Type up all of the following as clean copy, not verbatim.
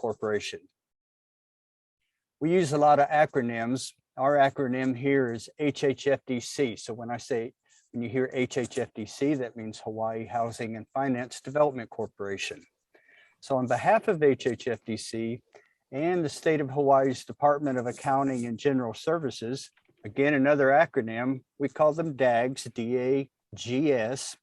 Corporation. We use a lot of acronyms. Our acronym here is HHFDC. So when you hear HHFDC, that means Hawaii Housing and Finance Development Corporation. So on behalf of HHFDC and the State of Hawaii's Department of Accounting and General Services, again, another acronym, we call them DAGS, D-A-G-S.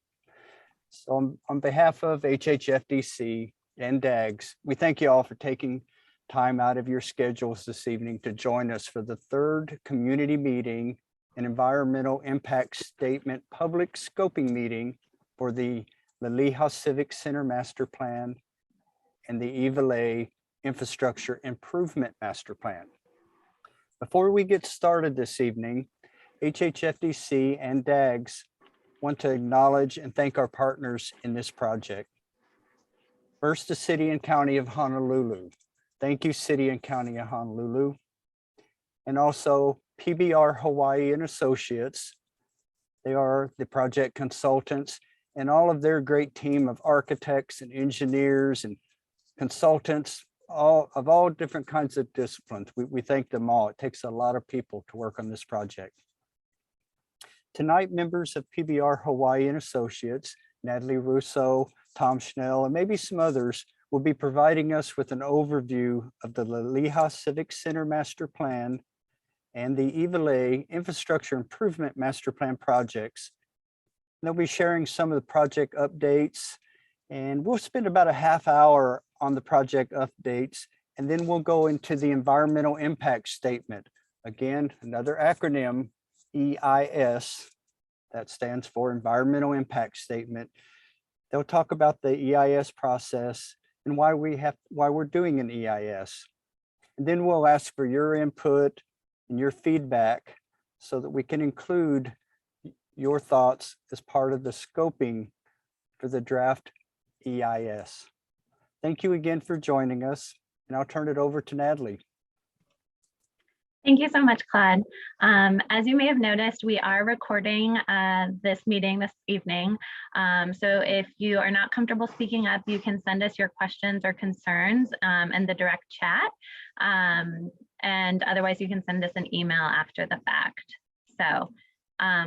So on behalf of HHFDC and DAGS, we thank you all for taking time out of your schedules this evening to join us for the third community meeting and environmental impact statement public scoping meeting for the Liliha Civic Center Master Plan and the Iwilei Infrastructure Improvement Master Plan. Before we get started this evening, HHFDC and DAGS want to acknowledge and thank our partners in this project. First, the City and County of Honolulu. Thank you, City and County of Honolulu. And also PBR Hawaii and Associates. They are the project consultants and all of their great team of architects and engineers and consultants, all different kinds of disciplines. We thank them all. It takes a lot of people to work on this project. Tonight, members of PBR Hawaii and Associates, Natalie Russo, Tom Schnell, and maybe some others will be providing us with an overview of the Liliha Civic Center Master Plan and the Iwilei Infrastructure Improvement Master Plan projects. They'll be sharing some of the project updates, and we'll spend about a half hour on the project updates, and then we'll go into the environmental impact statement. Again, another acronym, EIS, that stands for Environmental Impact Statement. They'll talk about the EIS process and why we're doing an EIS. And then we'll ask for your input and your feedback so that we can include your thoughts as part of the scoping for the draft EIS. Thank you again for joining us, and I'll turn it over to Natalie. Thank you so much, Claude. As you may have noticed, we are recording this meeting this evening. So if you are not comfortable speaking up, you can send us your questions or concerns in the direct chat. And otherwise, you can send us an email after the fact. So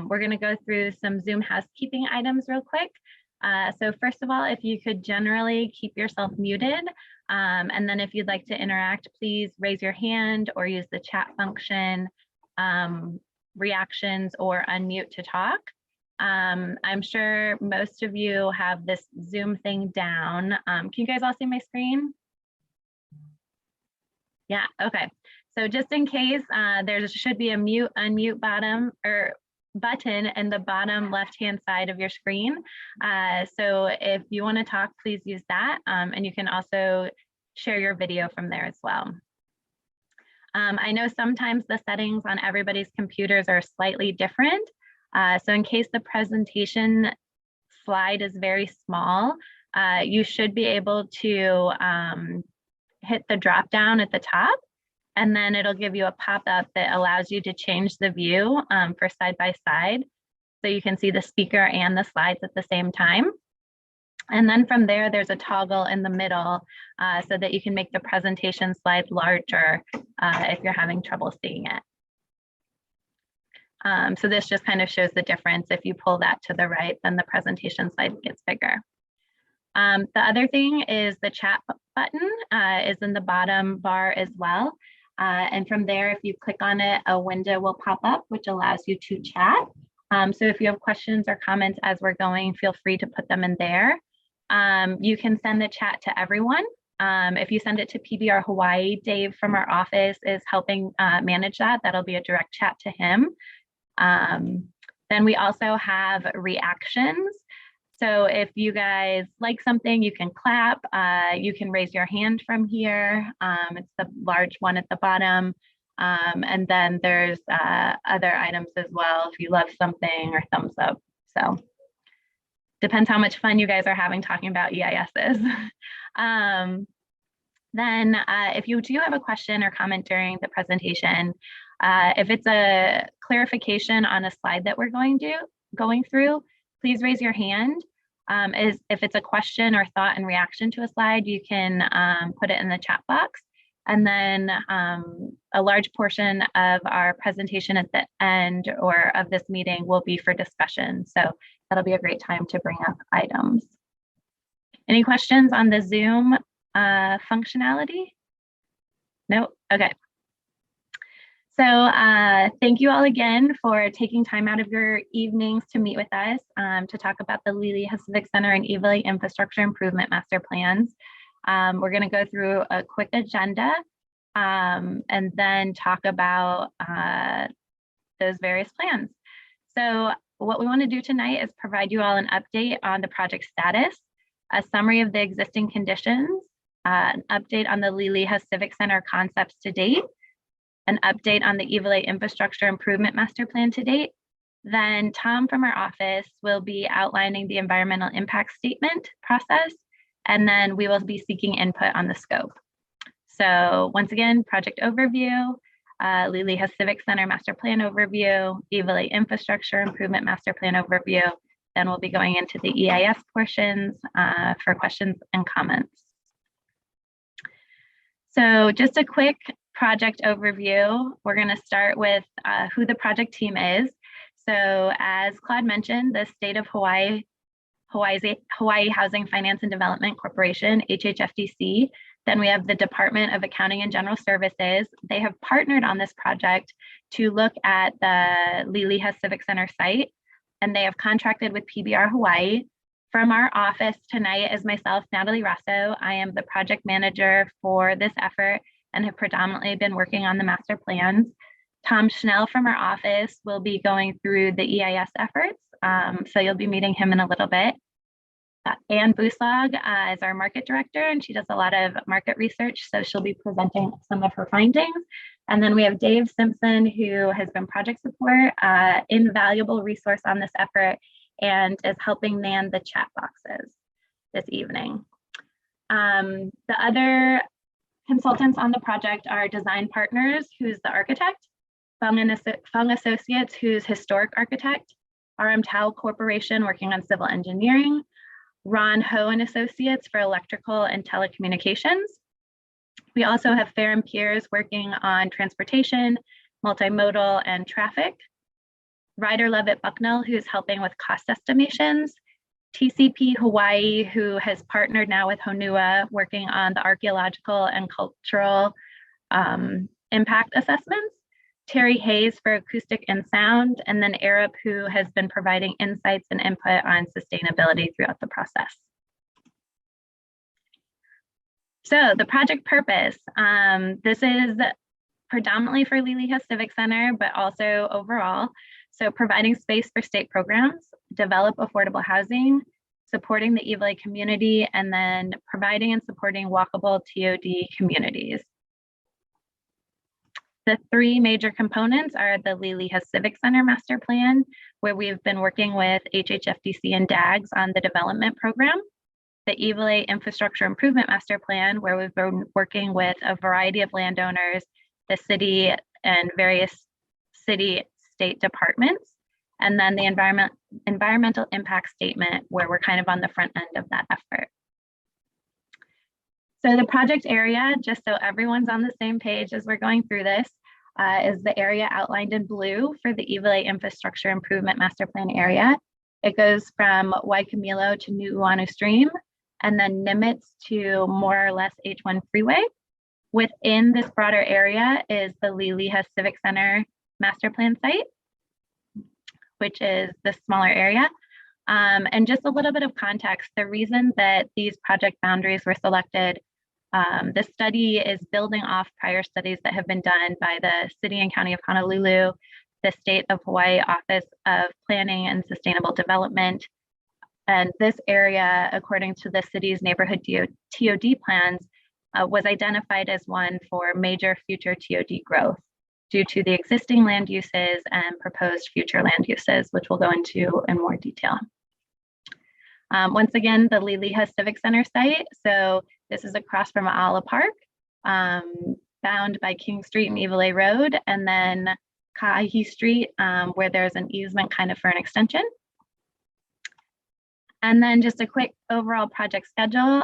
we're going to go through some Zoom housekeeping items real quick. So first of all, if you could generally keep yourself muted, and then if you'd like to interact, please raise your hand or use the chat function, reactions, or unmute to talk. I'm sure most of you have this Zoom thing down. Can you guys all see my screen? Yeah, okay. So just in case, there should be a mute, unmute button in the bottom left-hand side of your screen. So if you want to talk, please use that. And you can also share your video from there as well. I know sometimes the settings on everybody's computers are slightly different. So in case the presentation slide is very small, you should be able to hit the drop down at the top, and then it'll give you a pop-up that allows you to change the view for side by side. So you can see the speaker and the slides at the same time. And then from there, there's a toggle in the middle so that you can make the presentation slide larger if you're having trouble seeing it. So this just kind of shows the difference. If you pull that to the right, then the presentation slide gets bigger. The other thing is the chat button is in the bottom bar as well. And from there, if you click on it, a window will pop up, which allows you to chat. So if you have questions or comments as we're going, feel free to put them in there. You can send the chat to everyone. If you send it to PBR Hawaii, Dave from our office is helping manage that. That'll be a direct chat to him. Then we also have reactions. So if you guys like something, you can clap, you can raise your hand from here. It's the large one at the bottom. And then there's other items as well if you love something, or thumbs up. So depends how much fun you guys are having talking about EISs. Then if you do have a question or comment during the presentation, if it's a clarification on a slide that we're going through, please raise your hand. is if it's a question or thought in reaction to a slide, you can put it in the chat box. And then a large portion of our presentation at the end or of this meeting will be for discussion. So that'll be a great time to bring up items. Any questions on the Zoom functionality? No? Okay. So thank you all again for taking time out of your evenings to meet with us to talk about the Liliha Civic Center and Iwilei Infrastructure Improvement Master Plans. We're going to go through a quick agenda and then talk about those various plans. So what we want to do tonight is provide you all an update on the project status, a summary of the existing conditions, an update on the Liliha Civic Center concepts to date, an update on the Iwilei Infrastructure Improvement Master Plan to date. Then Tom from our office will be outlining the environmental impact statement process, and then we will be seeking input on the scope. So once again, project overview, Liliha Civic Center Master Plan overview, Iwilei Infrastructure Improvement Master Plan overview. Then we'll be going into the EIS portions for questions and comments. So just a quick project overview. We're going to start with who the project team is. So as Claude mentioned, the State of Hawaii Housing Finance and Development Corporation, HHFDC. Then we have the Department of Accounting and General Services. They have partnered on this project to look at the Liliha Civic Center site, and they have contracted with PBR Hawaii. From our office tonight is myself, Natalie Rosso. I am the project manager for this effort and have predominantly been working on the master plans. Tom Schnell from our office will be going through the EIS efforts. So you'll be meeting him in a little bit. Anne Buslag is our market director, and she does a lot of market research. So she'll be presenting some of her findings. And then we have Dave Simpson, who has been project support, invaluable resource on this effort, and is helping man the chat boxes this evening. The other consultants on the project are Design Partners, who's the architect, Fung Associates, who's historic architect, RM Tao Corporation working on civil engineering, Ron Ho and Associates for electrical and telecommunications. We also have Fair and Peers working on transportation, multimodal, and traffic. Ryder Levitt Bucknell, who's helping with cost estimations. TCP Hawaii, who has partnered now with Honua, working on the archaeological and cultural impact assessments. Terry Hayes for acoustic and sound, and then Arab, who has been providing insights and input on sustainability throughout the process. So the project purpose, this is predominantly for Liliha Civic Center, but also overall. So providing space for state programs, develop affordable housing, supporting the Iwilei community, and then providing and supporting walkable TOD communities. The three major components are the Liliha Civic Center Master Plan, where we've been working with HHFDC and DAGS on the development program. The Iwilei Infrastructure Improvement Master Plan, where we've been working with a variety of landowners, the city, and various city-state departments. And then the environmental impact statement, where we're kind of on the front end of that effort. So the project area, just so everyone's on the same page as we're going through this, is the area outlined in blue for the Iwilei Infrastructure Improvement Master Plan area. It goes from Waikimilo to Nu'uanu Stream, and then Nimitz to more or less H1 Freeway. Within this broader area is the Liliha Civic Center Master Plan site, which is the smaller area. And just a little bit of context, the reason that these project boundaries were selected, this study is building off prior studies that have been done by the City and County of Honolulu, the State of Hawaii Office of Planning and Sustainable Development. And this area, according to the city's neighborhood TOD plans, was identified as one for major future TOD growth due to the existing land uses and proposed future land uses, which we'll go into in more detail. Once again, the Liliha Civic Center site. So this is across from Ala Park, bound by King Street and Iwilei Road, and then Ka'ahi Street, where there's an easement kind of for an extension. And then just a quick overall project schedule.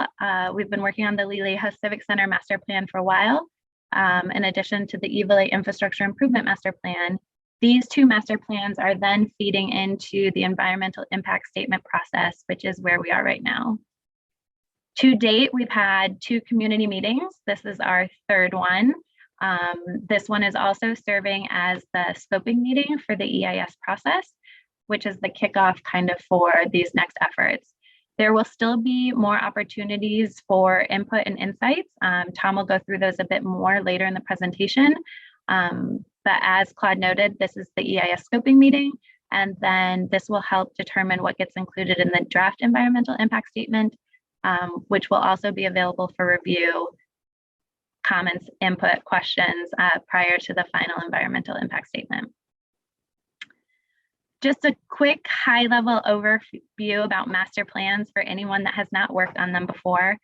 We've been working on the Liliha Civic Center Master Plan for a while. In addition to the Iwilei Infrastructure Improvement Master Plan, these two master plans are then feeding into the environmental impact statement process, which is where we are right now. To date, we've had 2 community meetings. This is our 3rd one. This one is also serving as the scoping meeting for the EIS process, which is the kickoff kind of for these next efforts. There will still be more opportunities for input and insights. Tom will go through those a bit more later in the presentation. But as Claude noted, this is the EIS scoping meeting, and then this will help determine what gets included in the draft environmental impact statement, which will also be available for review, comments, input, questions prior to the final environmental impact statement. Just a quick high-level overview about master plans for anyone that has not worked on them before.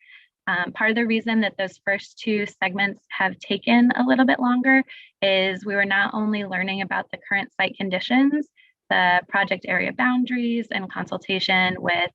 Part of the reason that those first 2 segments have taken a little bit longer is we were not only learning about the current site conditions, the project area boundaries, and consultation with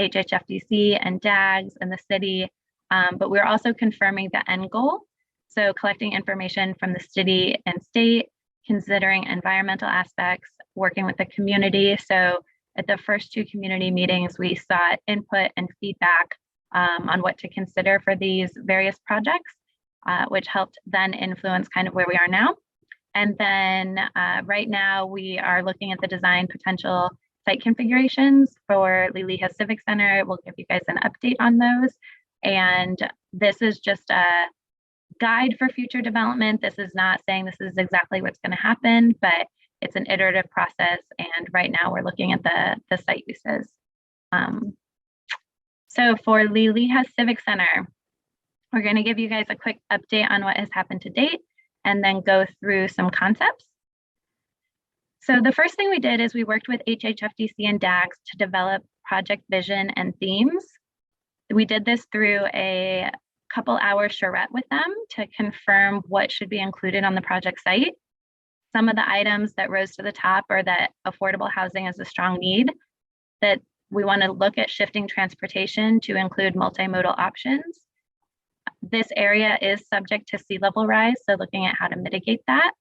HHFDC and DAGs and the city, but we're also confirming the end goal. So collecting information from the city and state, considering environmental aspects, working with the community. So at the first 2 community meetings, we sought input and feedback on what to consider for these various projects, which helped then influence kind of where we are now. And then right now we are looking at the design potential site configurations for Liliha Civic Center. We'll give you guys an update on those. And this is just a guide for future development. This is not saying this is exactly what's going to happen, but it's an iterative process. And right now we're looking at the site uses. So for Liliha Civic Center, we're going to give you guys a quick update on what has happened to date and then go through some concepts. So the first thing we did is we worked with HHFDC and DAGs to develop project vision and themes. We did this through a couple-hour charrette with them to confirm what should be included on the project site. Some of the items that rose to the top are that affordable housing is a strong need, that we want to look at shifting transportation to include multimodal options. This area is subject to sea level rise, so looking at how to mitigate that.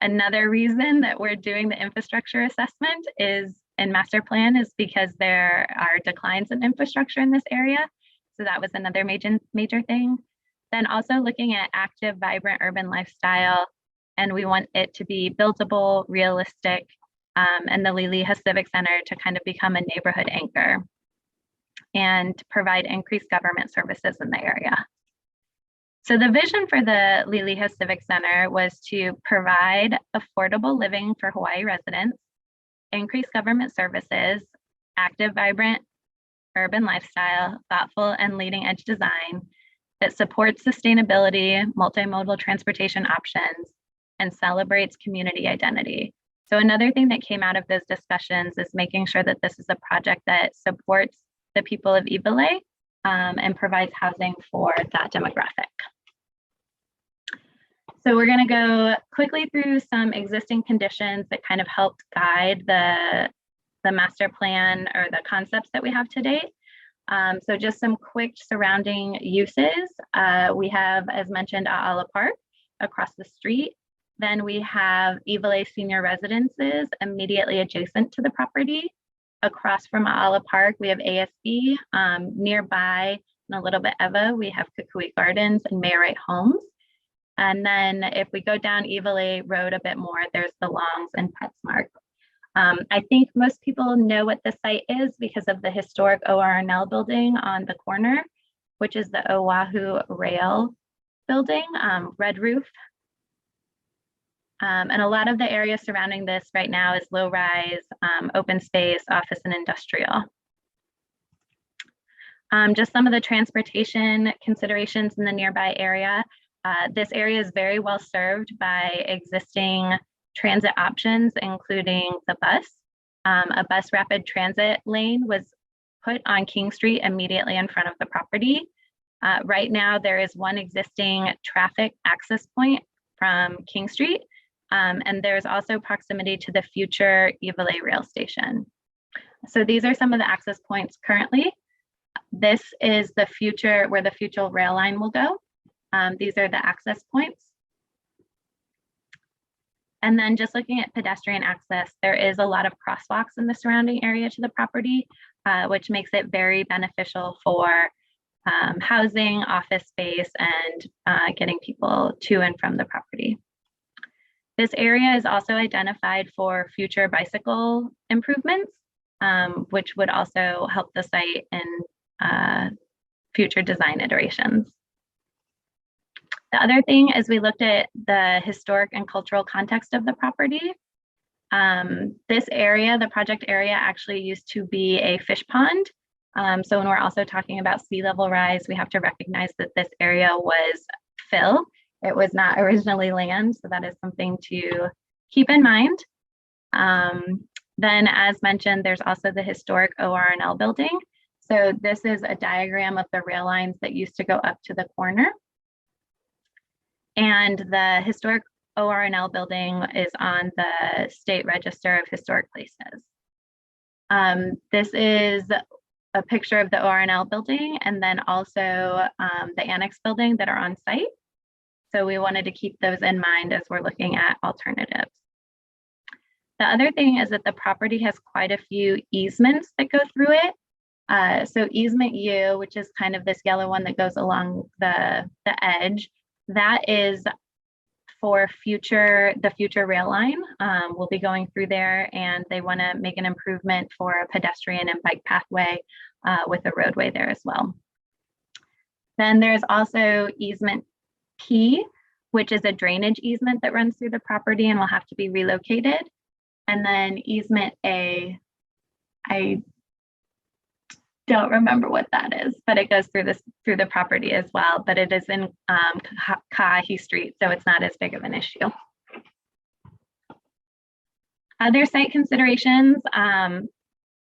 Another reason that we're doing the infrastructure assessment is in master plan is because there are declines in infrastructure in this area. So that was another major thing. Then also looking at active, vibrant urban lifestyle, and we want it to be buildable, realistic, and the Liliha Civic Center to kind of become a neighborhood anchor and provide increased government services in the area. So the vision for the Liliha Civic Center was to provide affordable living for Hawaii residents, increase government services, active, vibrant urban lifestyle, thoughtful and leading edge design that supports sustainability, multimodal transportation options, and celebrates community identity. So another thing that came out of those discussions is making sure that this is a project that supports the people of Iwilei and provides housing for that demographic. So we're going to go quickly through some existing conditions that kind of helped guide the master plan or the concepts that we have to date. So just some quick surrounding uses. We have, as mentioned, A'ala Park across the street. Then we have Iwilei Senior Residences immediately adjacent to the property. Across from A'ala Park, we have ASB. Nearby, and a little bit Eva, we have Kukui Gardens and Mayorite Homes. And then if we go down Iwilei Road a bit more, there's the Longs and PetSmart. I think most people know what the site is because of the historic ORNL building on the corner, which is the Oahu Rail building, red roof. And a lot of the area surrounding this right now is low rise, open space, office and industrial. Just some of the transportation considerations in the nearby area. This area is very well served by existing transit options, including the bus. A bus rapid transit lane was put on King Street immediately in front of the property. Right now, there is one existing traffic access point from King Street, and there's also proximity to the future Iwilei rail station. So these are some of the access points currently. This is the future, where the future rail line will go. These are the access points. And then just looking at pedestrian access, there is a lot of crosswalks in the surrounding area to the property, which makes it very beneficial for housing, office space, and getting people to and from the property. This area is also identified for future bicycle improvements, which would also help the site in future design iterations. The other thing is we looked at the historic and cultural context of the property. This area, the project area, actually used to be a fish pond. So when we're also talking about sea level rise, we have to recognize that this area was fill. It was not originally land, so that is something to keep in mind. Then, as mentioned, there's also the historic ORNL building. So this is a diagram of the rail lines that used to go up to the corner. And the historic ORNL building is on the State Register of Historic Places. This is a picture of the ORNL building, and then also the annex building that are on site. So we wanted to keep those in mind as we're looking at alternatives. The other thing is that the property has quite a few easements that go through it. So easement U, which is kind of this yellow one that goes along the edge, that is for the future rail line. We'll be going through there, and they want to make an improvement for a pedestrian and bike pathway with a roadway there as well. Then there's also easement P, which is a drainage easement that runs through the property and will have to be relocated. And then easement A, I don't remember what that is, but it goes through the property as well, but it is in Ka'ahi Street, so it's not as big of an issue. Other site considerations,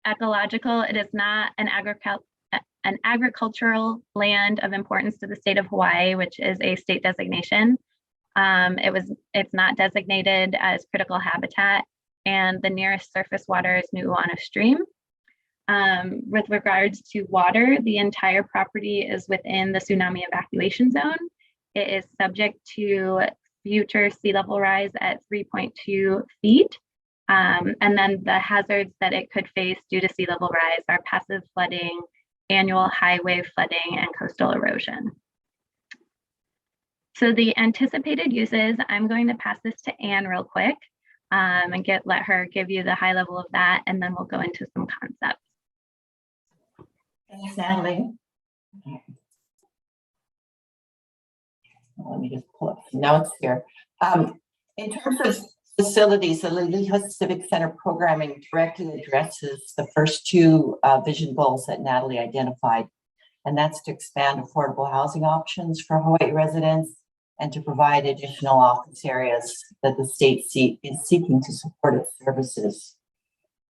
ecological, it is not an agricultural land of importance to the state of Hawaii, which is a state designation. It's not designated as critical habitat, and the nearest surface water is Nu'uanu Stream. With regards to water, the entire property is within the tsunami evacuation zone. It is subject to future sea level rise at 3.2 feet. And then the hazards that it could face due to sea level rise are passive flooding, annual high wave flooding, and coastal erosion. So the anticipated uses, I'm going to pass this to Anne real quick and let her give you the high level of that, and then we'll go into some concepts. Thanks, Natalie. Let me just pull up. Now it's here. In terms of facilities, the Liliha Civic Center programming directly addresses the first two vision goals that Natalie identified, and that's to expand affordable housing options for Hawaii residents and to provide additional office areas that the state is seeking to support its services.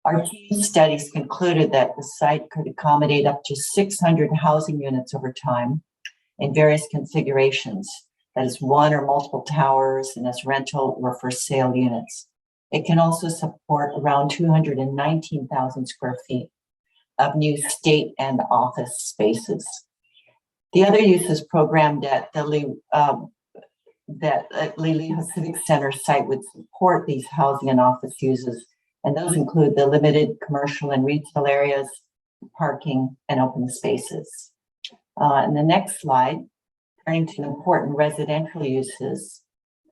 Our team studies concluded that the site could accommodate up to 600 housing units over time in various configurations, that is one or multiple towers and as rental or for sale units. It can also support around 219,000 square feet of new state and office spaces. The other uses programmed at the Liliha Civic Center site would support these housing and office uses, and those include the limited commercial and retail areas, parking, and open spaces. In the next slide, turning to important residential uses.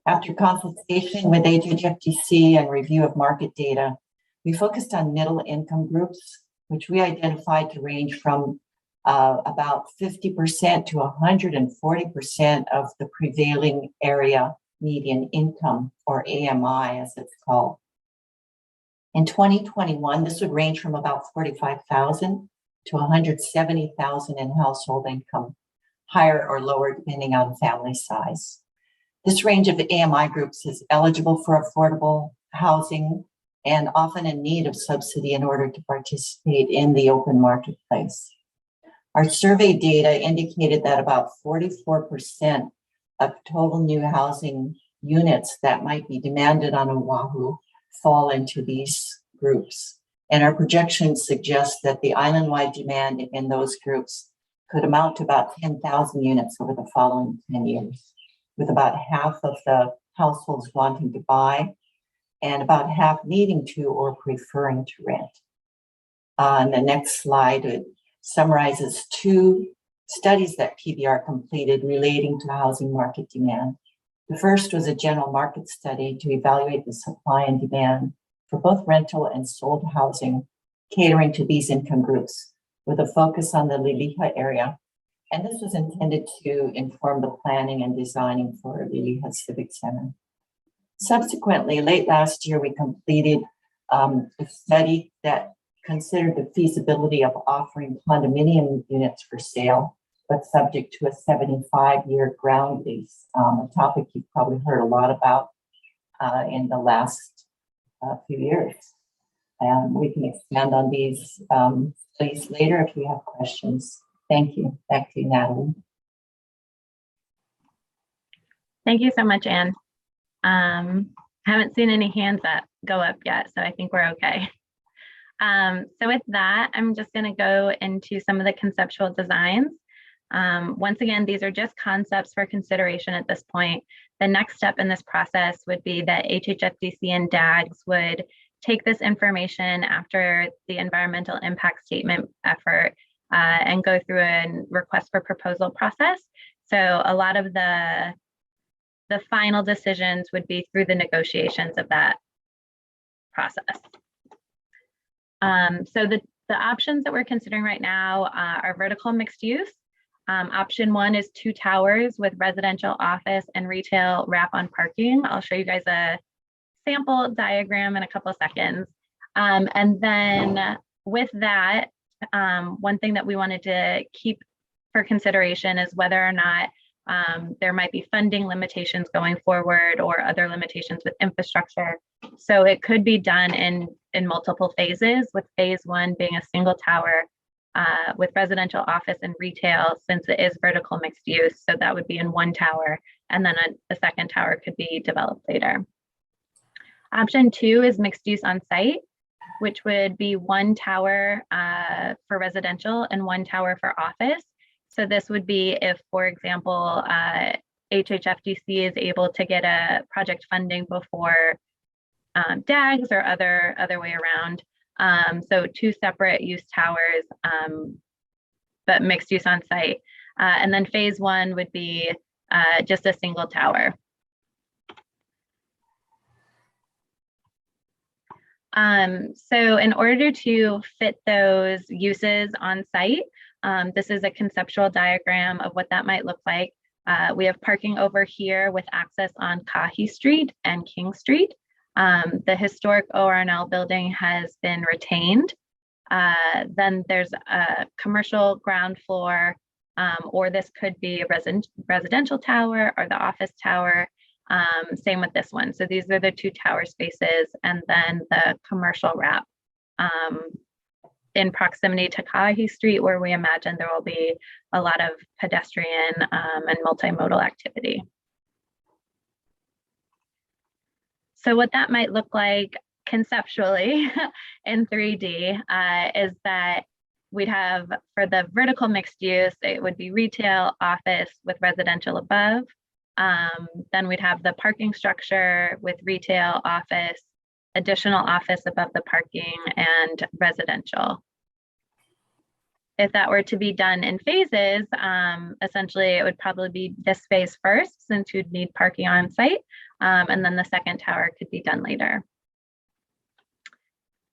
After consultation with HHFDC and review of market data, we focused on middle income groups, which we identified to range from about 50% to 140% of the prevailing area median income, or AMI as it's called. In 2021, this would range from about 45,000 to 170,000 in household income, higher or lower depending on family size. This range of AMI groups is eligible for affordable housing and often in need of subsidy in order to participate in the open marketplace. Our survey data indicated that about 44% of total new housing units that might be demanded on Oahu fall into these groups. And our projections suggest that the island-wide demand in those groups could amount to about 10,000 units over the following 10 years, with about half of the households wanting to buy and about half needing to or preferring to rent. On the next slide, it summarizes 2 studies that PBR completed relating to housing market demand. The first was a general market study to evaluate the supply and demand for both rental and sold housing catering to these income groups, with a focus on the Liliha area. And this was intended to inform the planning and designing for Liliha Civic Center. Subsequently, late last year, we completed a study that considered the feasibility of offering condominium units for sale, but subject to a 75-year ground lease, a topic you've probably heard a lot about in the last few years. And we can expand on these studies later if you have questions. Thank you. Back to you, Natalie. Thank you so much, Anne. Haven't seen any hands go up yet, so I think we're okay. So with that, I'm just going to go into some of the conceptual designs. Once again, these are just concepts for consideration at this point. The next step in this process would be that HHFDC and DAGs would take this information after the environmental impact statement effort and go through a request for proposal process. So a lot of the final decisions would be through the negotiations of that process. So the options that we're considering right now are vertical mixed use. Option 1 is 2 towers with residential, office, and retail wrap-on parking. I'll show you guys a sample diagram in a couple of seconds. And then with that, one thing that we wanted to keep for consideration is whether or not there might be funding limitations going forward or other limitations with infrastructure. So it could be done in multiple phases, with phase 1 being a single tower with residential, office, and retail, since it is vertical mixed use. So that would be in 1 tower, and then a second tower could be developed later. Option 2 is mixed use on site, which would be 1 tower for residential and 1 tower for office. So this would be if, for example, HHFDC is able to get a project funding before DAGs or other way around. So 2 separate use towers, but mixed use on site. And then phase 1 would be just a single tower. So in order to fit those uses on site, this is a conceptual diagram of what that might look like. We have parking over here with access on Kahi Street and King Street. The historic ORNL building has been retained. Then there's a commercial ground floor, or this could be a residential tower or the office tower. Same with this one. So these are the 2 tower spaces, and then the commercial wrap in proximity to Kahi Street, where we imagine there will be a lot of pedestrian and multimodal activity. So what that might look like conceptually in 3D is that we'd have, for the vertical mixed use, it would be retail, office with residential above. Then we'd have the parking structure with retail, office, additional office above the parking, and residential. If that were to be done in phases, essentially it would probably be this phase first, since you'd need parking on site, and then the second tower could be done later.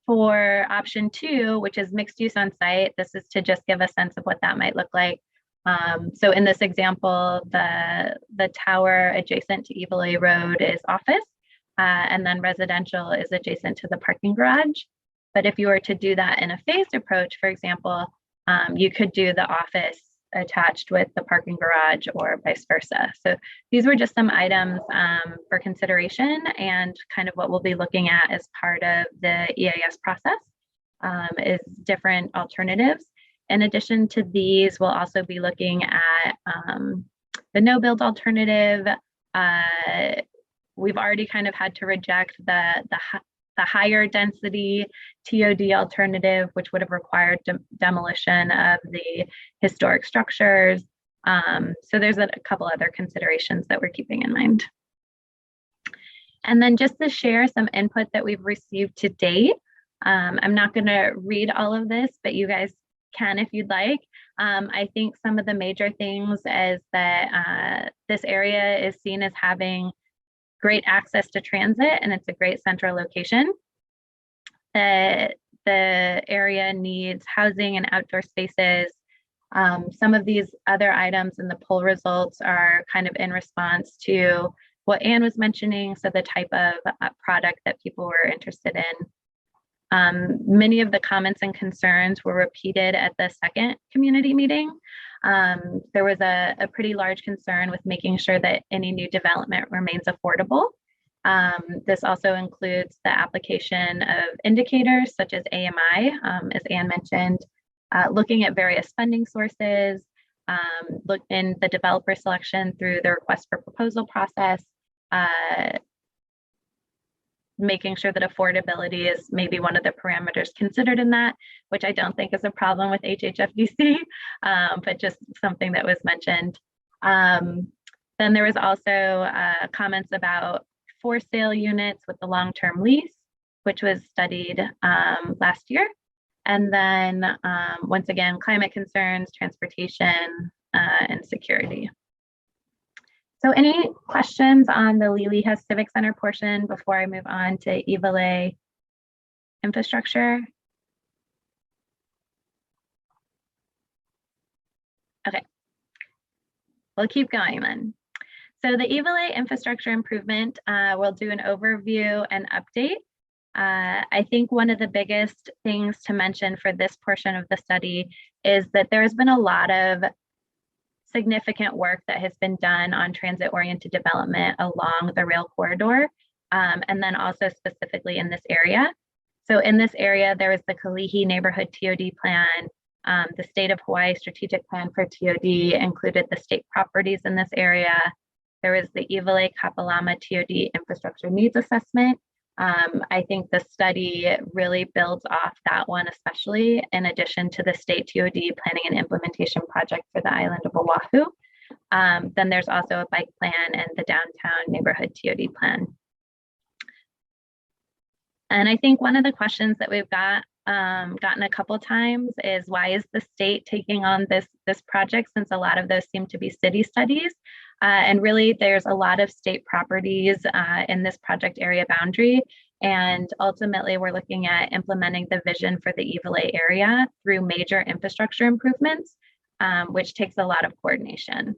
For option 2, which is mixed use on site, this is to just give a sense of what that might look like. So in this example, the tower adjacent to Iwilei Road is office, and then residential is adjacent to the parking garage. But if you were to do that in a phased approach, for example, you could do the office attached with the parking garage or vice versa. So these were just some items for consideration, and kind of what we'll be looking at as part of the EIS process is different alternatives. In addition to these, we'll also be looking at the no build alternative. We've already kind of had to reject the the higher density TOD alternative, which would have required demolition of the historic structures. So there's a couple other considerations that we're keeping in mind. And then just to share some input that we've received to date. I'm not going to read all of this, but you guys can if you'd like. I think some of the major things is that this area is seen as having great access to transit, and it's a great central location. The area needs housing and outdoor spaces. Some of these other items in the poll results are kind of in response to what Anne was mentioning, so the type of product that people were interested in. Many of the comments and concerns were repeated at the second community meeting. There was a pretty large concern with making sure that any new development remains affordable. This also includes the application of indicators such as AMI, as Anne mentioned, looking at various funding sources, look in the developer selection through the request for proposal process, making sure that affordability is maybe one of the parameters considered in that, which I don't think is a problem with HHFDC, but just something that was mentioned. Then there was also comments about for sale units with the long-term lease, which was studied last year. And then once again, climate concerns, transportation, and security. So any questions on the Liliha Civic Center portion before I move on to Iwilei infrastructure? Okay, we'll keep going then. So the Iwilei infrastructure improvement, we'll do an overview and update. I think one of the biggest things to mention for this portion of the study is that there has been a lot of significant work that has been done on transit-oriented development along the rail corridor, and then also specifically in this area. So in this area, there was the Kalihi neighborhood TOD plan. The state of Hawaii strategic plan for TOD included the state properties in this area. There was the Iwilei Kapalama TOD infrastructure needs assessment. I think the study really builds off that one, especially in addition to the state TOD planning and implementation project for the island of Oahu. Then there's also a bike plan and the downtown neighborhood TOD plan. And I think one of the questions that we've gotten a couple times is, why is the state taking on this project, since a lot of those seem to be city studies? And really, there's a lot of state properties in this project area boundary. And ultimately, we're looking at implementing the vision for the Iwilei area through major infrastructure improvements, which takes a lot of coordination.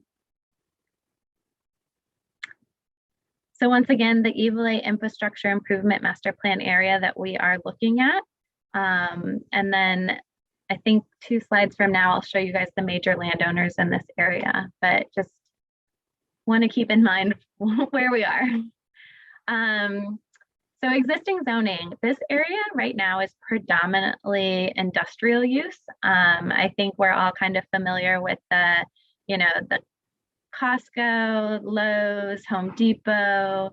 So once again, the Iwilei infrastructure improvement master plan area that we are looking at. And then I think 2 slides from now, I'll show you guys the major landowners in this area, but just want to keep in mind where we are. So existing zoning, this area right now is predominantly industrial use. I think we're all kind of familiar with the Costco, Lowe's, Home Depot,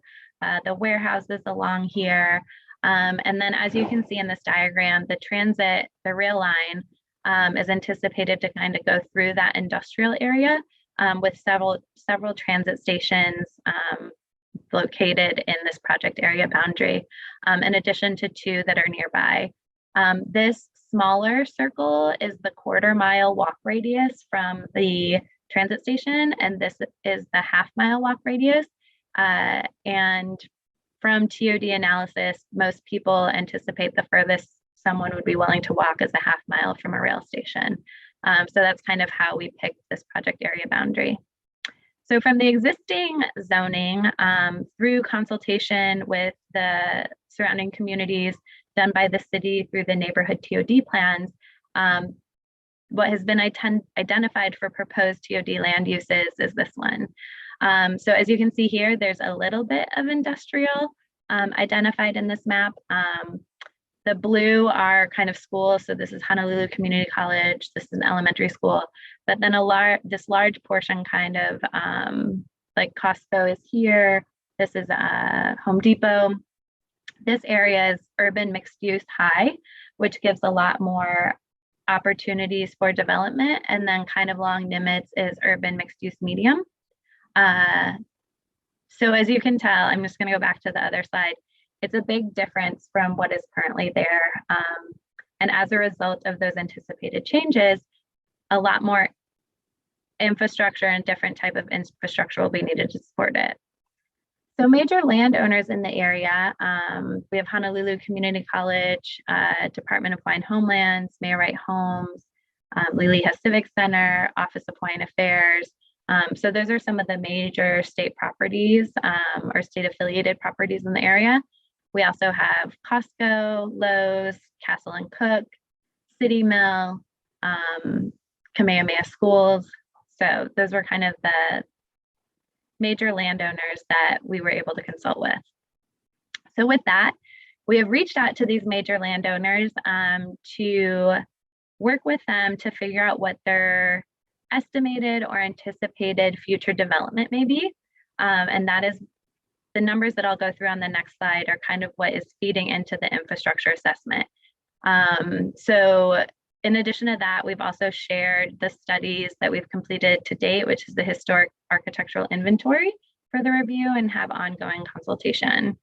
the warehouses along here. And then as you can see in this diagram, the rail line is anticipated to kind of go through that industrial area with several transit stations located in this project area boundary, in addition to 2 that are nearby. This smaller circle is the 1/4 mile walk radius from the transit station, and this is the 1/2 mile walk radius. And from TOD analysis, most people anticipate the furthest someone would be willing to walk is a 1/2 mile from a rail station. So that's kind of how we picked this project area boundary. So from the existing zoning, through consultation with the surrounding communities done by the city through the neighborhood TOD plans, what has been identified for proposed TOD land uses is this one. So as you can see here, there's a little bit of industrial identified in this map. The blue are kind of schools. So this is Honolulu Community College. This is an elementary school. But then this large portion kind of like Costco is here. This is Home Depot. This area is urban mixed use high, which gives a lot more opportunities for development. And then kind of along Nimitz is urban mixed use medium. So as you can tell, I'm just going to go back to the other slide. It's a big difference from what is currently there. And as a result of those anticipated changes, a lot more infrastructure and different type of infrastructure will be needed to support it. So major landowners in the area, we have Honolulu Community College, Department of Hawaiian Homelands, Mayor Wright Homes, Liliha Civic Center, Office of Hawaiian Affairs. So those are some of the major state properties or state affiliated properties in the area. We also have Costco, Lowe's, Castle and Cook, City Mill, Kamehameha Schools. So those were kind of the major landowners that we were able to consult with. So with that, we have reached out to these major landowners to work with them to figure out what their estimated or anticipated future development may be. And that is the numbers that I'll go through on the next slide are kind of what is feeding into the infrastructure assessment. So in addition to that, we've also shared the studies that we've completed to date, which is the historic architectural inventory for the review and have ongoing consultation.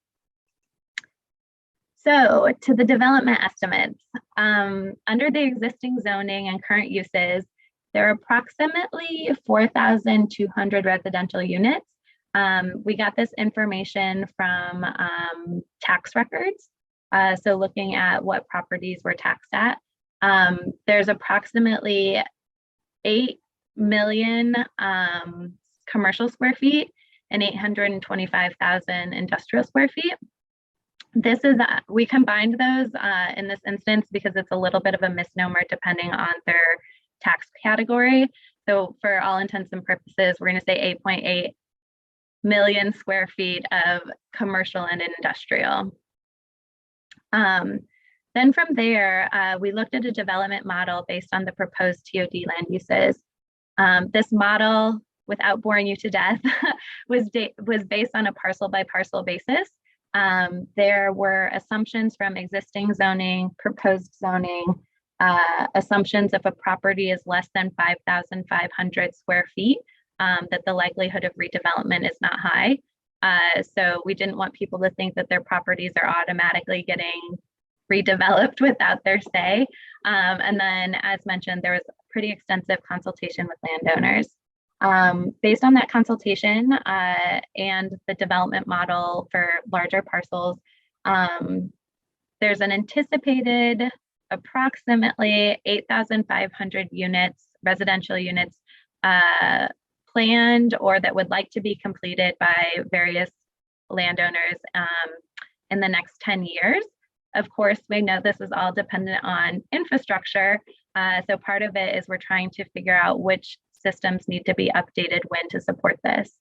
So to the development estimates, under the existing zoning and current uses, there are approximately 4,200 residential units. We got this information from tax records. So looking at what properties were taxed at. There's approximately 8 million commercial square feet and 825,000 industrial square feet. This is, we combined those in this instance because it's a little bit of a misnomer depending on their tax category. So for all intents and purposes, we're going to say 8.8 million square feet of commercial and industrial. Then from there, we looked at a development model based on the proposed TOD land uses. This model, without boring you to death, was based on a parcel by parcel basis. There were assumptions from existing zoning, proposed zoning, assumptions if a property is less than 5,500 square feet, that the likelihood of redevelopment is not high. So we didn't want people to think that their properties are automatically getting redeveloped without their say. And then, as mentioned, there was pretty extensive consultation with landowners. Based on that consultation and the development model for larger parcels, there's an anticipated approximately 8,500 units, residential units, planned or that would like to be completed by various landowners in the next 10 years. Of course, we know this is all dependent on infrastructure. So part of it is we're trying to figure out which systems need to be updated when to support this.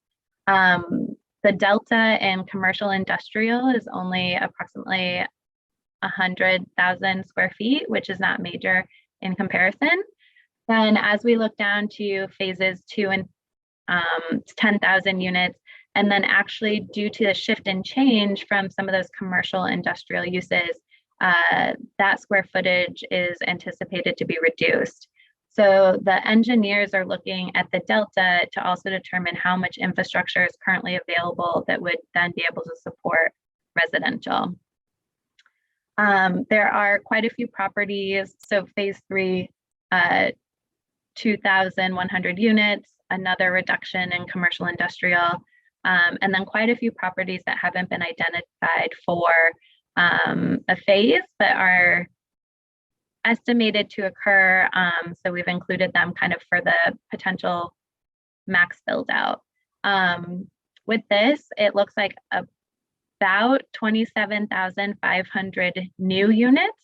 The delta in commercial industrial is only approximately 100,000 square feet, which is not major in comparison. Then as we look down to phases 2 and 10,000 units, and then actually due to the shift in change from some of those commercial industrial uses, that square footage is anticipated to be reduced. So the engineers are looking at the delta to also determine how much infrastructure is currently available that would then be able to support residential. There are quite a few properties. So phase 3, 2,100 units, another reduction in commercial industrial, and then quite a few properties that haven't been identified for a phase, but are estimated to occur. So we've included them kind of for the potential max build out. With this, it looks like about 27,500 new units.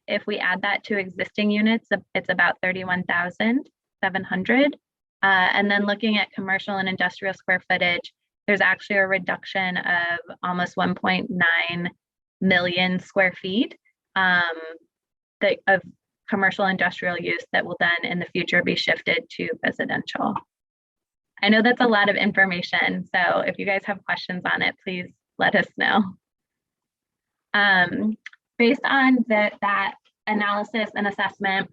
If we add that to existing units, it's about 31,700. And then looking at commercial and industrial square footage, there's actually a reduction of almost 1.9 million square feet of commercial industrial use that will then in the future be shifted to residential. I know that's a lot of information, so if you guys have questions on it, please let us know. Based on that analysis and assessment,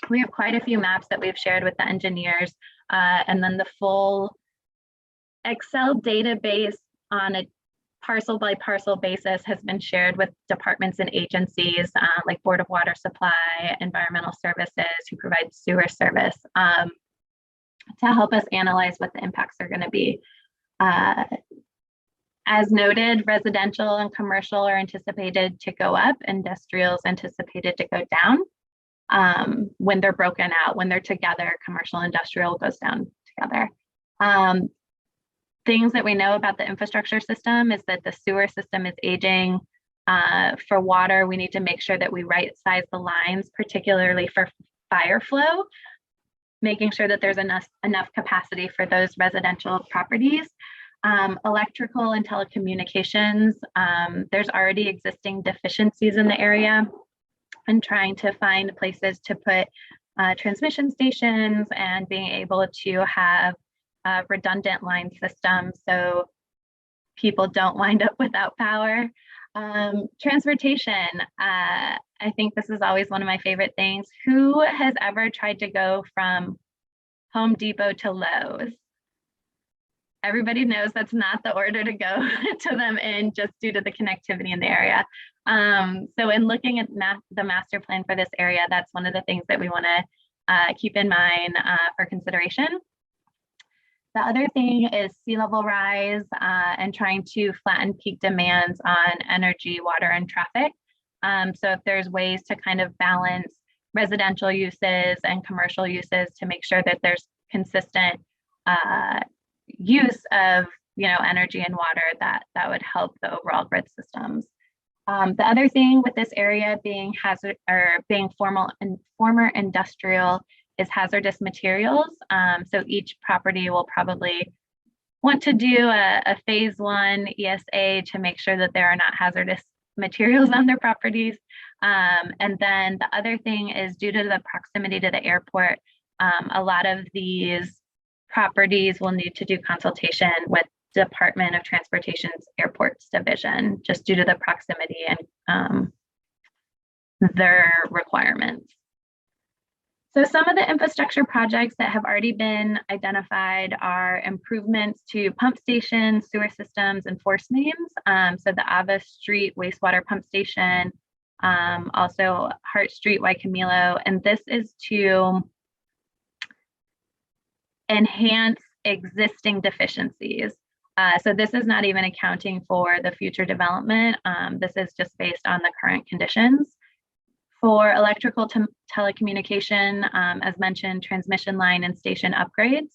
we have quite a few maps that we've shared with the engineers, and then the full Excel database on a parcel by parcel basis has been shared with departments and agencies like Board of Water Supply, Environmental Services, who provide sewer service, to help us analyze what the impacts are going to be. As noted, residential and commercial are anticipated to go up, industrial is anticipated to go down. When they're broken out, when they're together, commercial industrial goes down together. Things that we know about the infrastructure system is that the sewer system is aging. For water, we need to make sure that we right size the lines, particularly for fire flow, making sure that there's enough capacity for those residential properties. Electrical and telecommunications, there's already existing deficiencies in the area, and trying to find places to put transmission stations and being able to have redundant line systems so people don't wind up without power. Transportation, I think this is always one of my favorite things. Who has ever tried to go from Home Depot to Lowe's? Everybody knows that's not the order to go to them in, just due to the connectivity in the area. So in looking at the master plan for this area, that's one of the things that we want to keep in mind for consideration. The other thing is sea level rise and trying to flatten peak demands on energy, water, and traffic. So if there's ways to kind of balance residential uses and commercial uses to make sure that there's consistent use of energy and water, that would help the overall grid systems. The other thing with this area being former industrial is hazardous materials. So each property will probably want to do a phase 1 ESA to make sure that there are not hazardous materials on their properties. And then the other thing is, due to the proximity to the airport, a lot of these properties will need to do consultation with Department of Transportation's Airports Division, just due to the proximity and their requirements. So some of the infrastructure projects that have already been identified are improvements to pump stations, sewer systems, and force mains. So the Ava Street wastewater pump station, also Hart Street, Waikimilo, and this is to enhance existing deficiencies. So this is not even accounting for the future development. This is just based on the current conditions. For electrical telecommunication, as mentioned, transmission line and station upgrades.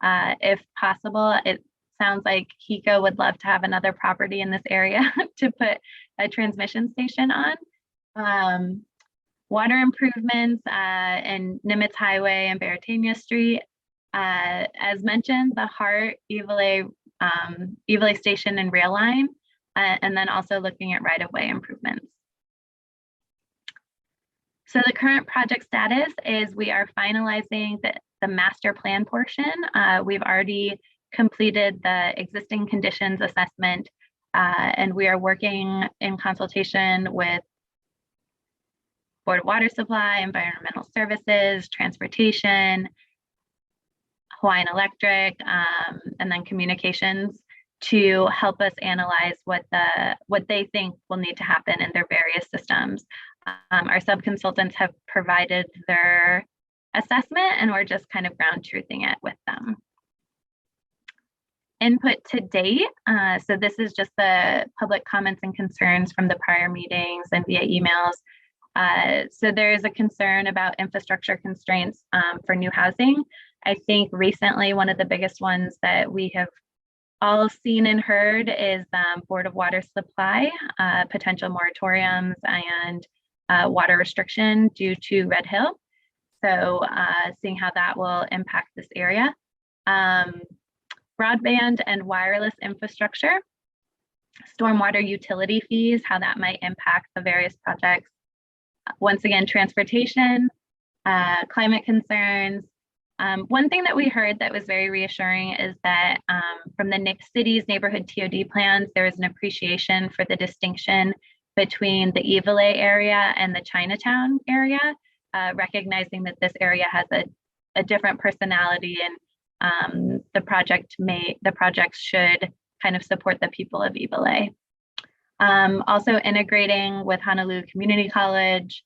If possible, it sounds like HECO would love to have another property in this area to put a transmission station on. Water improvements in Nimitz Highway and Baratania Street. As mentioned, the Hart, Iwilei Station and rail line, and then also looking at right-of-way improvements. So the current project status is we are finalizing the master plan portion. We've already completed the existing conditions assessment, and we are working in consultation with Board of Water Supply, Environmental Services, Transportation, Hawaiian Electric, and then Communications, to help us analyze what they think will need to happen in their various systems. Our sub-consultants have provided their assessment, and we're just kind of ground truthing it with them. Input to date. So this is just the public comments and concerns from the prior meetings and via emails. So there is a concern about infrastructure constraints for new housing. I think recently one of the biggest ones that we have all seen and heard is Board of Water Supply, potential moratoriums and water restriction due to Red Hill. So seeing how that will impact this area. Broadband and wireless infrastructure, stormwater utility fees, how that might impact the various projects. Once again, transportation, climate concerns. One thing that we heard that was very reassuring is that from the city's neighborhood TOD plans, there is an appreciation for the distinction between the Iwilei area and the Chinatown area, recognizing that this area has a different personality, and the projects should kind of support the people of Iwilei. Also integrating with Honolulu Community College,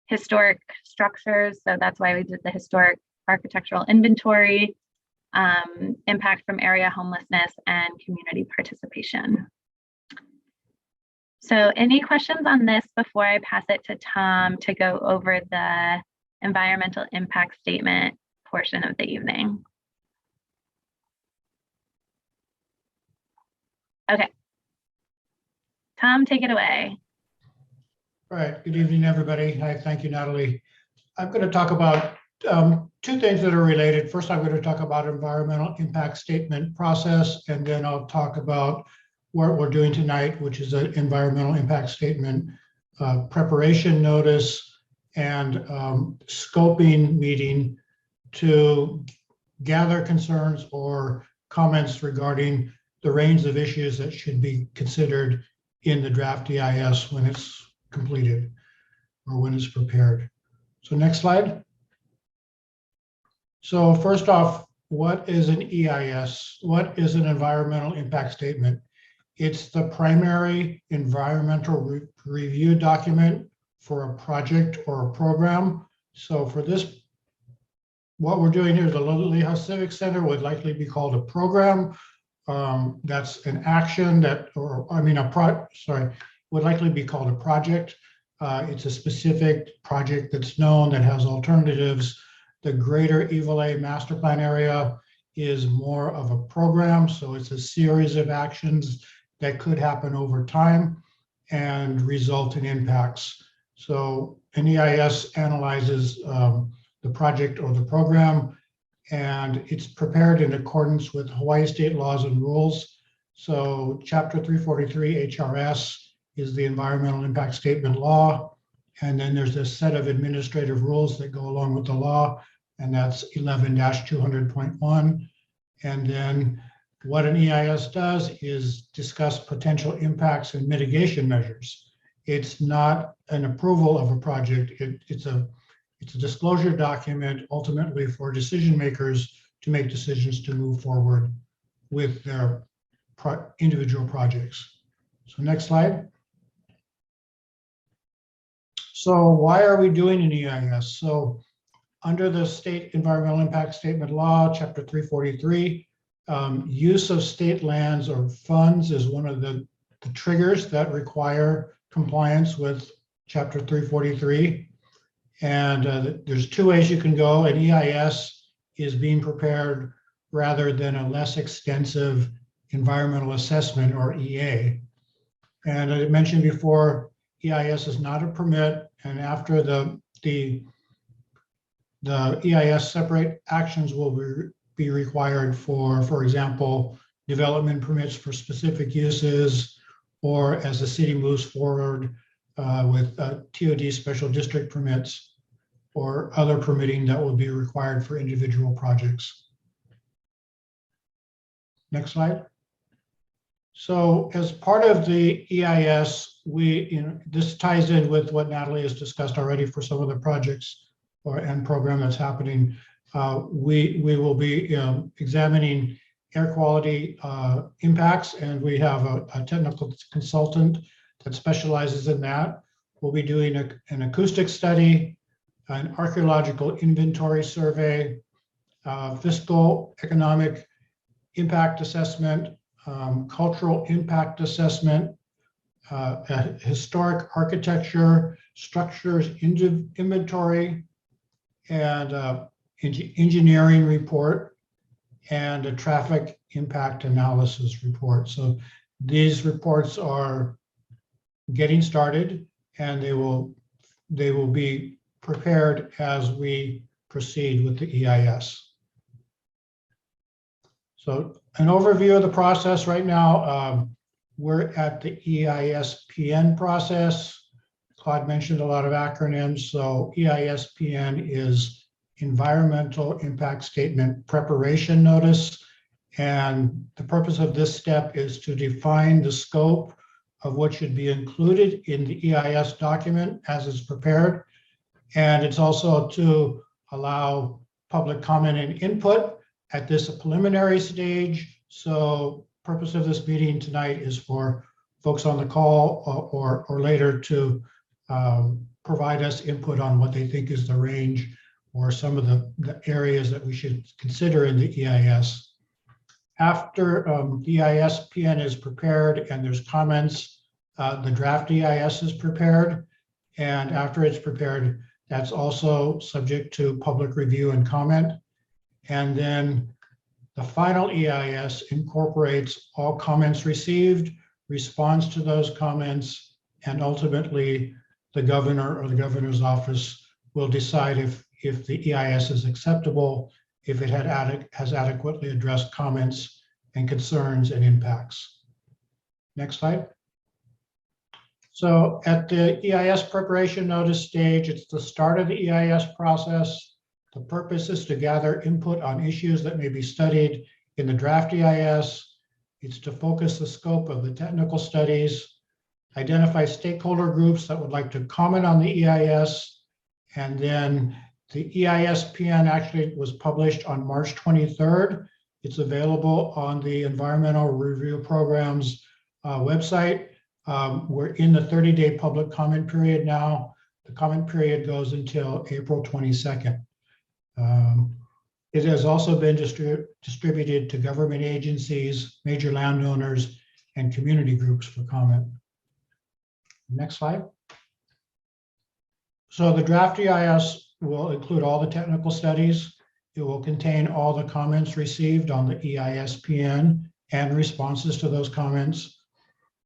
historic structures. So that's why we did the historic architectural inventory, impact from area homelessness, and community participation. So any questions on this before I pass it to Tom to go over the environmental impact statement portion of the evening? Okay. Tom, take it away. All right, good evening, everybody. Hi, thank you, Natalie. I'm going to talk about two things that are related. First, I'm going to talk about environmental impact statement process, and then I'll talk about what we're doing tonight, which is an environmental impact statement preparation notice and scoping meeting to gather concerns or comments regarding the range of issues that should be considered in the draft EIS when it's completed or when it's prepared. So next slide. So first off, what is an EIS? What is an environmental impact statement? It's the primary environmental review document for a project or a program. So for this, what we're doing here, the Liliha Civic Center would likely be called a program. That's an action that, would likely be called a project. It's a specific project that's known, that has alternatives. The greater Iwilei master plan area is more of a program. So it's a series of actions that could happen over time and result in impacts. So an EIS analyzes the project or the program, and it's prepared in accordance with Hawaii state laws and rules. So Chapter 343 HRS is the environmental impact statement law. And then there's a set of administrative rules that go along with the law, and that's 11-200.1. And then what an EIS does is discuss potential impacts and mitigation measures. It's not an approval of a project. It's a disclosure document ultimately for decision makers to make decisions to move forward with their individual projects. So next slide. So why are we doing an EIS? So under the state environmental impact statement law, Chapter 343, use of state lands or funds is one of the triggers that require compliance with Chapter 343. And there's two ways you can go. An EIS is being prepared rather than a less extensive environmental assessment, or EA. And I mentioned before, EIS is not a permit, and after the EIS, separate actions will be required for example, development permits for specific uses, or as the city moves forward with TOD special district permits, or other permitting that will be required for individual projects. Next slide. So as part of the EIS, this ties in with what Natalie has discussed already for some of the projects and program that's happening. We will be examining air quality impacts, and we have a technical consultant that specializes in that. We'll be doing an acoustic study, an archaeological inventory survey, fiscal economic impact assessment, cultural impact assessment, historic architecture, structures inventory, and engineering report, and a traffic impact analysis report. So these reports are getting started, and they will be prepared as we proceed with the EIS. So an overview of the process right now, we're at the EISPN process. Claude mentioned a lot of acronyms. So EISPN is Environmental Impact Statement Preparation Notice. And the purpose of this step is to define the scope of what should be included in the EIS document as it's prepared. And it's also to allow public comment and input at this preliminary stage. So purpose of this meeting tonight is for folks on the call or later to provide us input on what they think is the range or some of the areas that we should consider in the EIS. After the EIS PN is prepared and there's comments, the draft EIS is prepared. And after it's prepared, that's also subject to public review and comment. And then the final EIS incorporates all comments received, responds to those comments, and ultimately the governor or the governor's office will decide if the EIS is acceptable, if it has adequately addressed comments and concerns and impacts. Next slide. So at the EIS preparation notice stage, it's the start of the EIS process. The purpose is to gather input on issues that may be studied in the draft EIS. It's to focus the scope of the technical studies, identify stakeholder groups that would like to comment on the EIS, and then the EIS PN actually was published on March 23rd. It's available on the Environmental Review Program's website. We're in the 30-day public comment period now. The comment period goes until April 22nd. It has also been distributed to government agencies, major landowners, and community groups for comment. Next slide. So the draft EIS will include all the technical studies. It will contain all the comments received on the EIS PN and responses to those comments.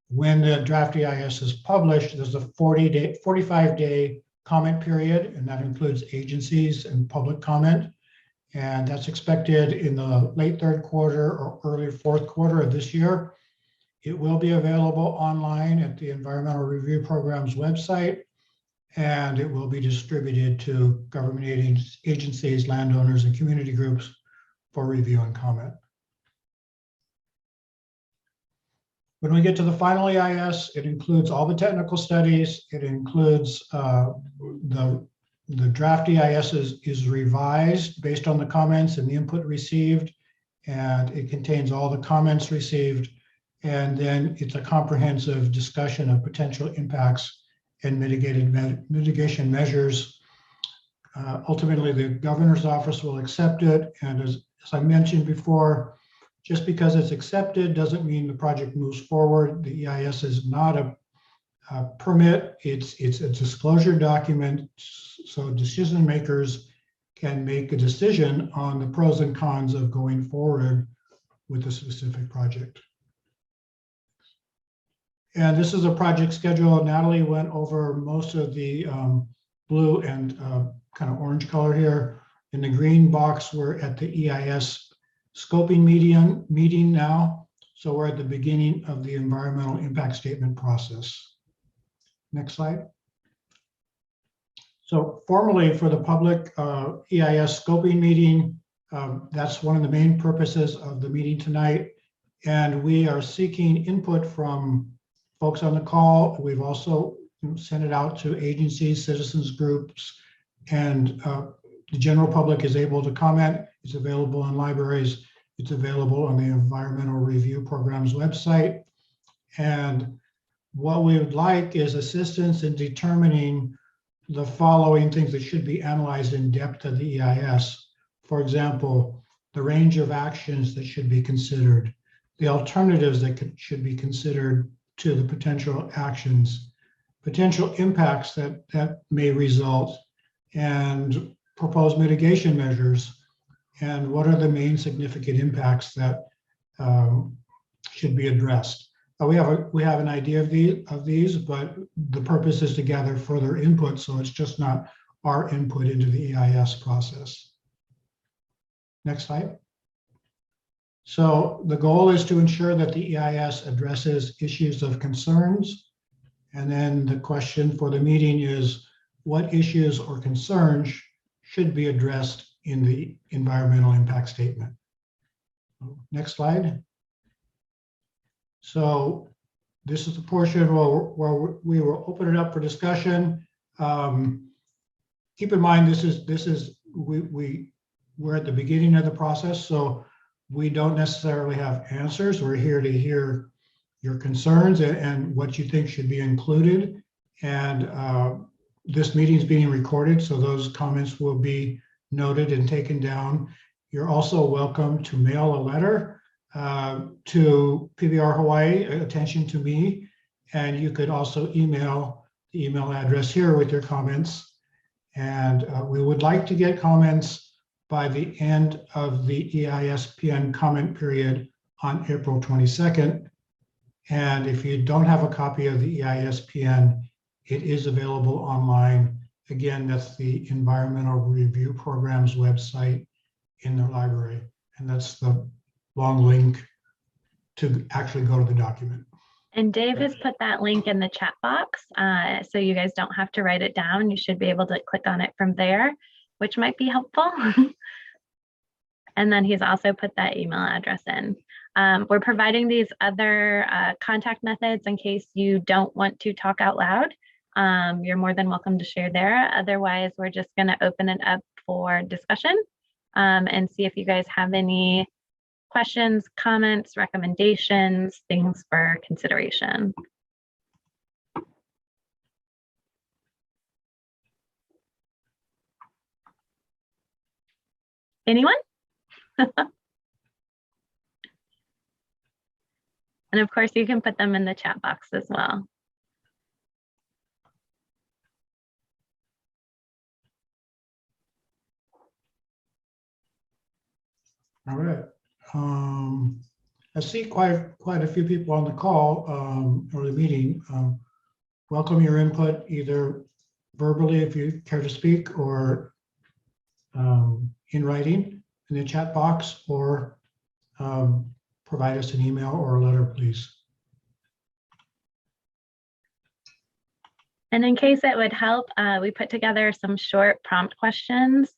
When the draft EIS is published, there's a 45-day comment period, and that includes agencies and public comment. And that's expected in the late third quarter or early fourth quarter of this year. It will be available online at the Environmental Review Program's website, and it will be distributed to government agencies, landowners, and community groups for review and comment. When we get to the final EIS, it includes all the technical studies. It includes the draft EIS is revised based on the comments and the input received, and it contains all the comments received. And then it's a comprehensive discussion of potential impacts and mitigation measures. Ultimately, the governor's office will accept it. And as I mentioned before, just because it's accepted doesn't mean the project moves forward. The EIS is not a permit, it's a disclosure document, so decision makers can make a decision on the pros and cons of going forward with a specific project. And this is a project schedule. Natalie went over most of the blue and kind of orange color here. In the green box, we're at the EIS Scoping meeting now. So we're at the beginning of the environmental impact statement process. Next slide. So formally for the public EIS Scoping meeting, that's one of the main purposes of the meeting tonight. And we are seeking input from folks on the call. We've also sent it out to agencies, citizens groups, and the general public is able to comment. It's available in libraries. It's available on the Environmental Review Program's website. And what we would like is assistance in determining the following things that should be analyzed in depth of the EIS. For example, the range of actions that should be considered, the alternatives that should be considered to the potential actions, potential impacts that may result, and proposed mitigation measures, and what are the main significant impacts that should be addressed. We have an idea of these, but the purpose is to gather further input, so it's just not our input into the EIS process. Next slide. So the goal is to ensure that the EIS addresses issues of concerns. And then the question for the meeting is, what issues or concerns should be addressed in the environmental impact statement? Next slide. So this is the portion where we will open it up for discussion. Keep in mind, we're at the beginning of the process, so we don't necessarily have answers. We're here to hear your concerns and what you think should be included. And this meeting is being recorded, so those comments will be noted and taken down. You're also welcome to mail a letter to PBR Hawaii, attention to me, and you could also email the email address here with your comments. And we would like to get comments by the end of the EISPN comment period on April 22nd. And if you don't have a copy of the EISPN, it is available online. Again, that's the Environmental Review Program's website in the library. And that's the long link to actually go to the document. And Dave has put that link in the chat box, so you guys don't have to write it down. You should be able to click on it from there, which might be helpful. And then he's also put that email address in. We're providing these other contact methods in case you don't want to talk out loud. You're more than welcome to share there. Otherwise, we're just going to open it up for discussion and see if you guys have any questions, comments, recommendations, things for consideration. Anyone? And of course, you can put them in the chat box as well. All right. I see quite a few people on the call or the meeting. Welcome your input, either verbally if you care to speak, or in writing in the chat box, or provide us an email or a letter, please. And in case it would help, we put together some short prompt questions.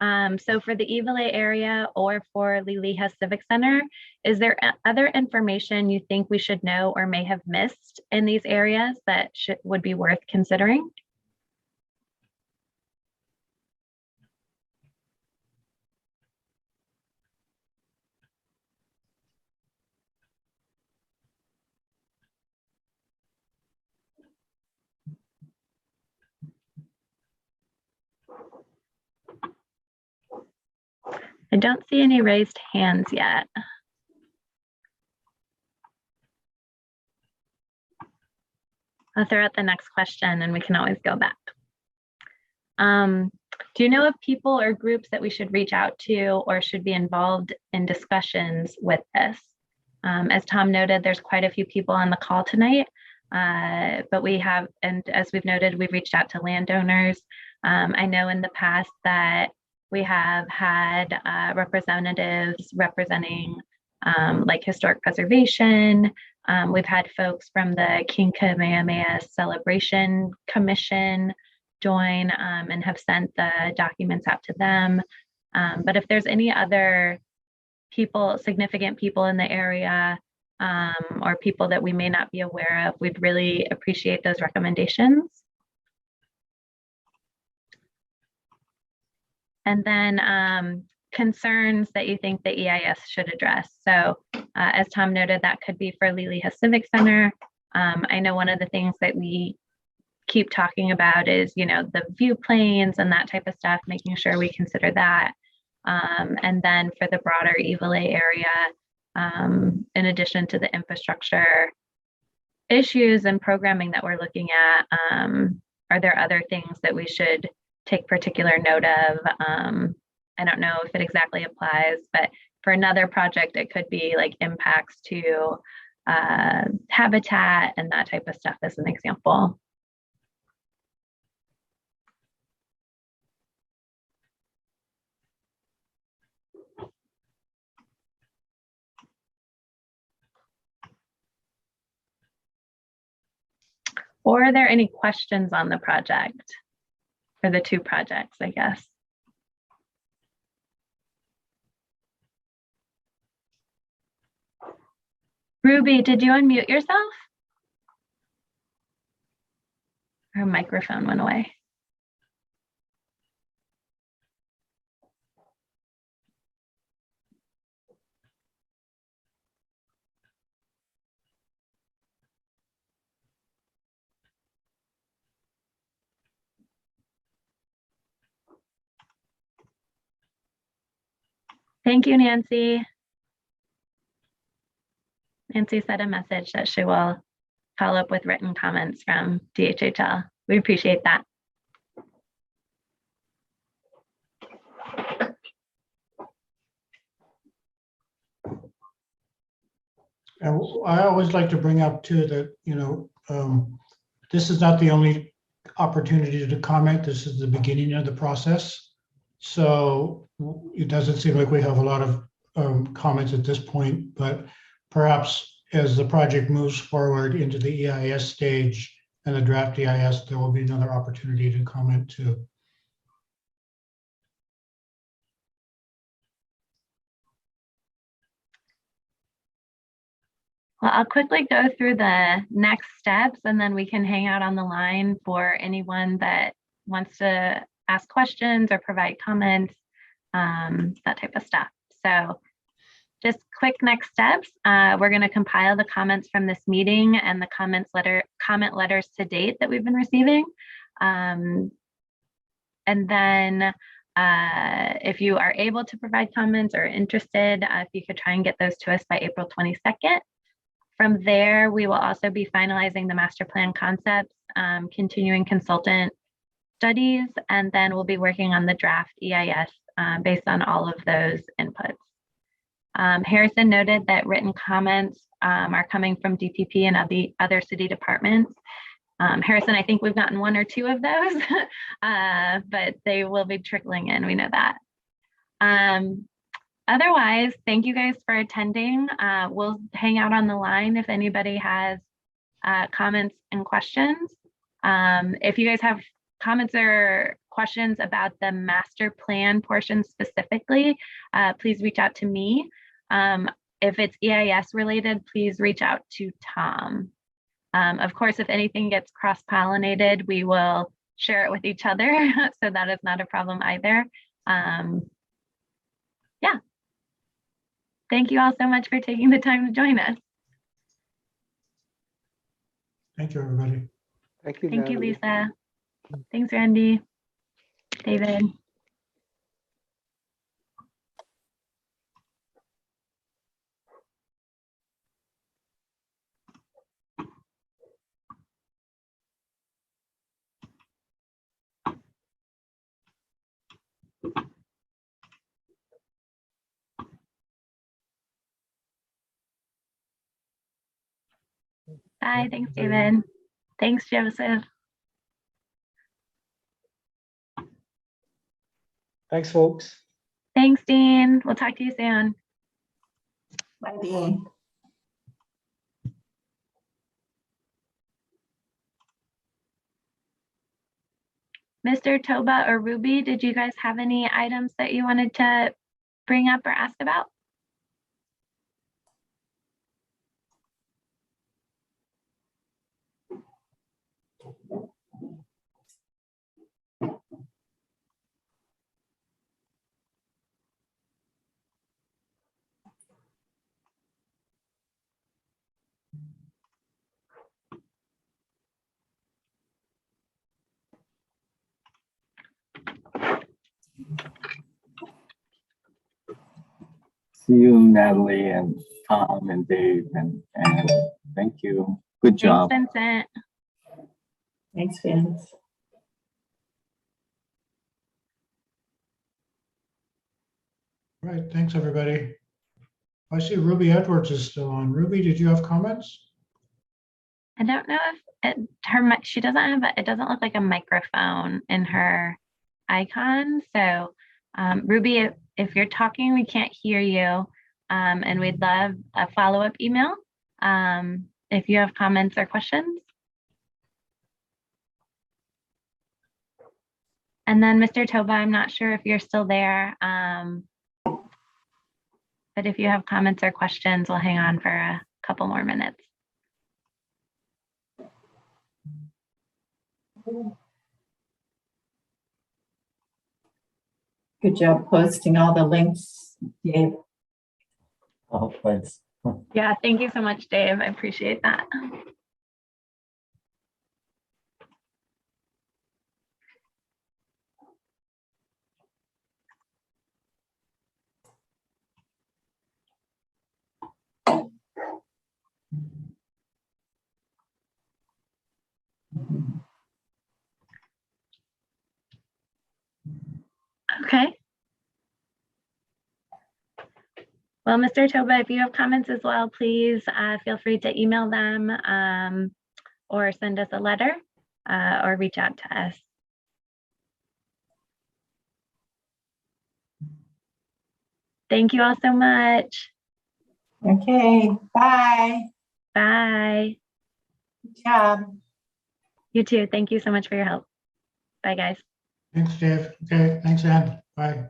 So for the Iwilei area or for Liliha Civic Center, is there other information you think we should know or may have missed in these areas that would be worth considering? I don't see any raised hands yet. I'll throw out the next question and we can always go back. Do you know of people or groups that we should reach out to or should be involved in discussions with this? As Tom noted, there's quite a few people on the call tonight, but we have, and as we've noted, we've reached out to landowners. I know in the past that we have had representatives representing like historic preservation. We've had folks from the King Kamehameha Celebration Commission join and have sent the documents out to them. But if there's any other people, significant people in the area, or people that we may not be aware of, we'd really appreciate those recommendations. And then concerns that you think the EIS should address. So as Tom noted, that could be for Liliha Civic Center. I know one of the things that we keep talking about is, you know, the view planes and that type of stuff, making sure we consider that. And then for the broader Iwilei area, in addition to the infrastructure issues and programming that we're looking at, are there other things that we should take particular note of? I don't know if it exactly applies, but for another project, it could be like impacts to habitat and that type of stuff as an example. Or are there any questions on the project, or the two projects, I guess? Ruby, did you unmute yourself? Her microphone went away. Thank you, Nancy. Nancy sent a message that she will follow up with written comments from DHHL. We appreciate that. And I always like to bring up too that, this is not the only opportunity to comment. This is the beginning of the process. So it doesn't seem like we have a lot of comments at this point, but perhaps as the project moves forward into the EIS stage and the draft EIS, there will be another opportunity to comment too. Well, I'll quickly go through the next steps and then we can hang out on the line for anyone that wants to ask questions or provide comments, that type of stuff. So just quick next steps. We're going to compile the comments from this meeting and the comment letters to date that we've been receiving. And then if you are able to provide comments or interested, if you could try and get those to us by April 22nd. From there, we will also be finalizing the master plan concepts, continuing consultant studies, and then we'll be working on the draft EIS based on all of those inputs. Harrison noted that written comments are coming from DPP and the other city departments. Harrison, I think we've gotten 1 or 2 of those, but they will be trickling in, we know that. Otherwise, thank you guys for attending. We'll hang out on the line if anybody has comments and questions. If you guys have comments or questions about the master plan portion specifically, please reach out to me. If it's EIS related, please reach out to Tom. Of course, if anything gets cross-pollinated, we will share it with each other. So that is not a problem either. Yeah. Thank you all so much for taking the time to join us. Thank you, everybody. Thank you, Thank you, Natalie. Lisa. Thanks, Randy. David. Bye. Thanks, David. Thanks, Joseph. Thanks, folks. Thanks, Dean. We'll talk to you soon. Bye, Dean. Mr. Toba or Ruby, did you guys have any items that you wanted to bring up or ask about? See you, Natalie and Tom and Dave, and thank you. Good job. Thanks, Vincent. Thanks, Vince. Right, thanks, everybody. I see Ruby Edwards is still on. Ruby, did you have comments? I don't know if she doesn't have it doesn't look like a microphone in her icon. So Ruby, if you're talking, we can't hear you. And we'd love a follow-up email if you have comments or questions. And then Mr. Toba, I'm not sure if you're still there. But if you have comments or questions, we'll hang on for a couple more minutes. Good job posting all the links, Dave. Oh, thanks. Yeah, thank you so much, Dave. I appreciate that. Okay. Well, Mr. Toba, if you have comments as well, please feel free to email them or send us a letter or reach out to us. Thank you all so much. Okay, bye. Bye. Good job. You too. Thank you so much for your help. Bye, guys. Thanks, Dave. Okay, thanks, Ann. Bye.